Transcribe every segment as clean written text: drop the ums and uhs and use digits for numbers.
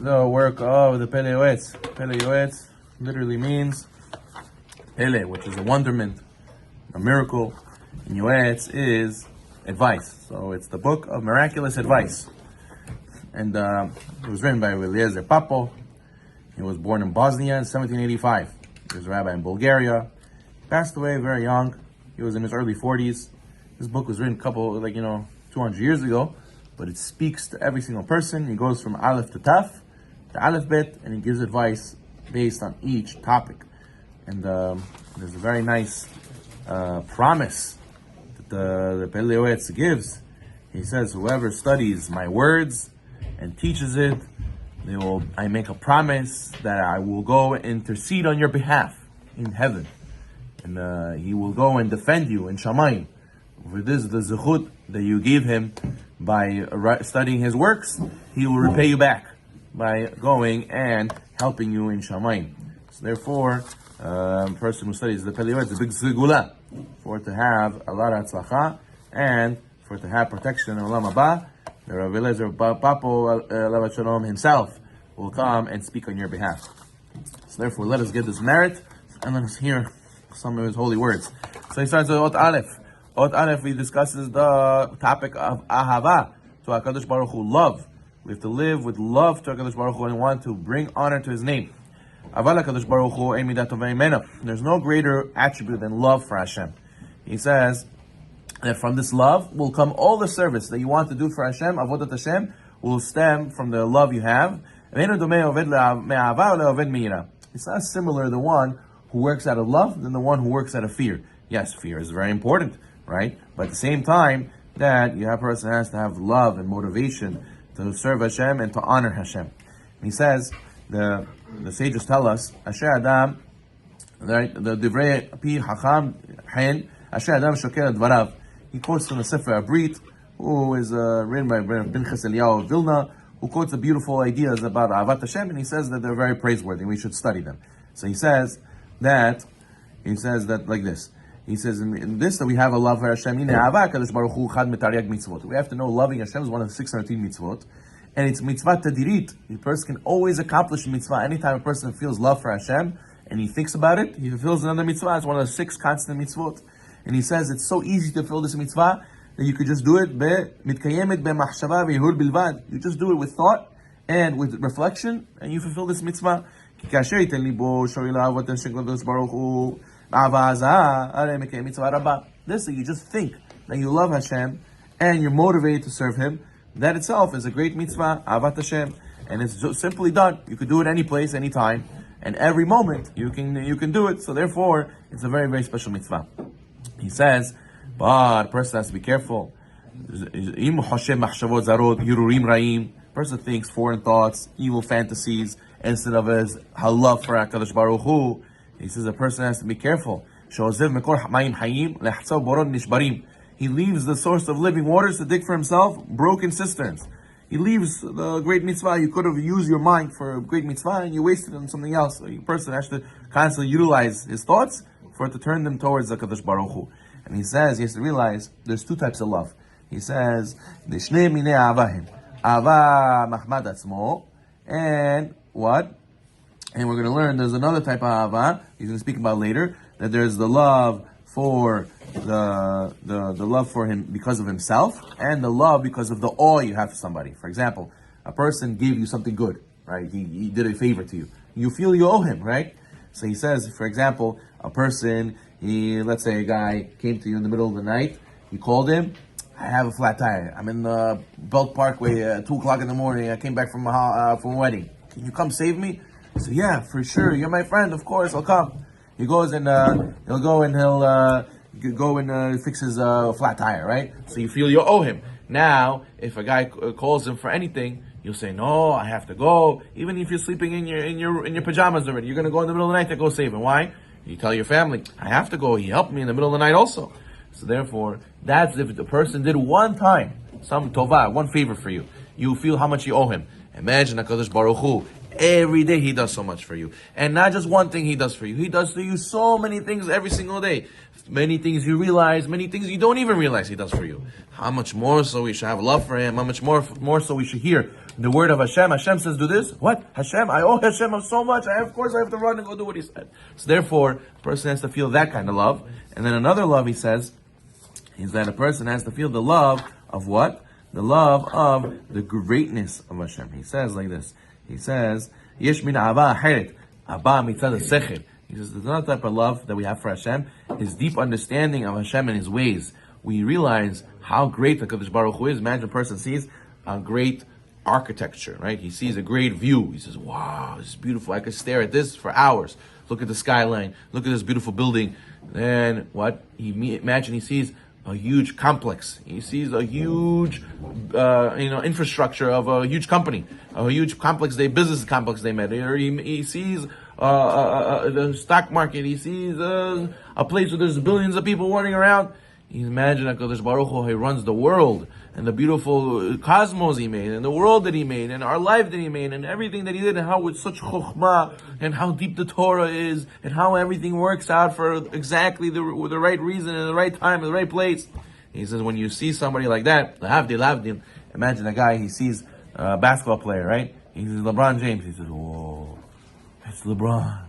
the work of the Pele Yoetz. Pele Yoetz literally means Pele, which is a wonderment, a miracle, and Yoetz is advice. So it's the book of miraculous advice. And it was written by Eliezer Papo. He was born in Bosnia in 1785. He was a rabbi in Bulgaria. He passed away very young. He was in his early 40s. This book was written 200 years ago, but it speaks to every single person. He goes from Aleph to Taf, to Aleph Bet, and he gives advice based on each topic. And there's a very nice promise that the Pele Yoetz gives. He says, whoever studies my words and teaches it, I make a promise that I will go intercede on your behalf in heaven. And he will go and defend you in Shamayim. For this, the zechut that you gave him by studying his works, he will repay you back by going and helping you in Shamayim. So therefore, a person who studies the Pele Yoetz is a big zigula for it to have a lot of tzlacha and for it to have protection in Olam Haba. The Rabbi Eliezer Papo Alav Shalom himself will come and speak on your behalf. So therefore, let us get this merit and let us hear some of his holy words. So he starts with Ot Aleph. Ot Aleph, he discusses the topic of Ahava, to HaKadosh Baruch Hu, love. We have to live with love to HaKadosh Baruch Hu and want to bring honor to His name. Aval HaKadosh Baruch Hu ein midat tovei mimeno. There's no greater attribute than love for Hashem. He says that from this love will come all the service that you want to do for Hashem, Avodat Hashem, will stem from the love you have. It's not similar to the one who works out of love than the one who works out of fear. Yes, fear is very important, right? But at the same time, that a person has to have love and motivation to serve Hashem and to honor Hashem. And he says, the sages tell us, Asher Adam, right? The Divrei Pi Hacham Hen, Asher Adam Shoker Dvarav. He quotes from the Sefer Abrit, who is written by Pinchas Eliyahu of Vilna, who quotes the beautiful ideas about Ahavat Hashem, and he says that they're very praiseworthy. We should study them. So he says that like this. He says in this that we have a love for Hashem. We have to know loving Hashem is one of the 613 mitzvot, and it's mitzvah tadirit. A person can always accomplish a mitzvah. Anytime a person feels love for Hashem and he thinks about it, he fulfills another mitzvah. It's one of the 6 constant mitzvot. And he says it's so easy to fulfill this mitzvah that you could just do it. You just do it with thought and with reflection, and you fulfill this mitzvah. This that you just think that you love Hashem and you're motivated to serve Him, that itself is a great mitzvah, Ahavat Hashem, and it's just simply done. You could do it any place, any time, and every moment you can do it. So therefore, it's a very, very special mitzvah. He says, but a person has to be careful. Person thinks foreign thoughts, evil fantasies, instead of his love for HaKadosh Baruch Hu. He says a person has to be careful. He leaves the source of living waters to dig for himself broken cisterns. He leaves the great mitzvah. You could have used your mind for a great mitzvah and you wasted it on something else. So a person has to constantly utilize his thoughts for it to turn them towards the HaKadosh Baruch Hu. And he says, he has to realize there's 2 types of love. He says, and what? And we're going to learn there's another type of ahava he's going to speak about later, that there's the love for the love for him because of himself, and the love because of the awe you have for somebody. For example, a person gave you something good, right? He did a favor to you. You feel you owe him, right? So he says, for example, a person, let's say a guy came to you in the middle of the night, you called him, I have a flat tire. I'm in the Belt Parkway at 2 o'clock in the morning. I came back from a wedding. Can you come save me? I said, yeah, for sure. You're my friend. Of course, I'll come. He goes and he'll fix his flat tire, right? So you feel you owe him. Now, if a guy calls him for anything, you'll say, no, I have to go. Even if you're sleeping in your pajamas already, you're going to go in the middle of the night to go save him. Why? You tell your family, I have to go. He helped me in the middle of the night also. So therefore, that's if the person did one time, some tova, one favor for you. You feel how much you owe him. Imagine HaKadosh Baruch Hu. Every day He does so much for you. And not just one thing He does for you. He does to you so many things every single day. Many things you realize, many things you don't even realize He does for you. How much more so we should have love for Him. How much more so we should hear the word of Hashem. Hashem says, do this. What? Hashem? I owe Hashem so much. Of course I have to run and go do what he said. So therefore, a person has to feel that kind of love. And then another love, he says, is that a person has to feel the love of what? The love of the greatness of Hashem. He says like this. He says, Yesh min ahava aheret, ahava mitzad ha-sechel. He says, there's another type of love that we have for Hashem, his deep understanding of Hashem and his ways. We realize how great the Kadosh Baruch Hu is. Imagine a person sees a great architecture, right? He sees a great view. He says, wow, this is beautiful. I could stare at this for hours. Look at the skyline. Look at this beautiful building. Then what? Imagine he sees a huge complex. He sees a huge, infrastructure of a huge company, a huge business complex they made. Or he sees the stock market. He sees a place where there's billions of people running around. You imagine HaKadosh Baruch Hu, he runs the world, and the beautiful cosmos he made, and the world that he made, and our life that he made, and everything that he did, and how with such chokhmah, and how deep the Torah is, and how everything works out for exactly the right reason, and the right time, and the right place. He says, when you see somebody like that, lavdil, imagine a guy, he sees a basketball player, right? He sees LeBron James, he says, whoa, it's LeBron.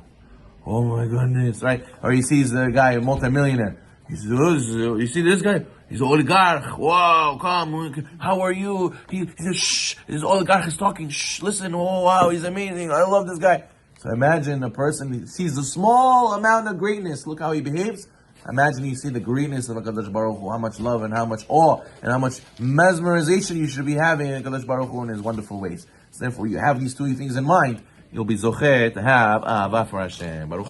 Oh my goodness, right? Or he sees a guy, a multimillionaire. He says, oh, you see this guy? He's an oligarch. Wow, come. How are you? He says, shh. This oligarch is talking. Shh, listen. Oh, wow, he's amazing. I love this guy. So imagine a person sees a small amount of greatness. Look how he behaves. Imagine you see the greatness of HaKadosh Baruch Hu, how much love and how much awe and how much mesmerization you should be having in HaKadosh Baruch Hu in his wonderful ways. So therefore, you have these two things in mind, you'll be zocheh to have ahava for Hashem. Baruch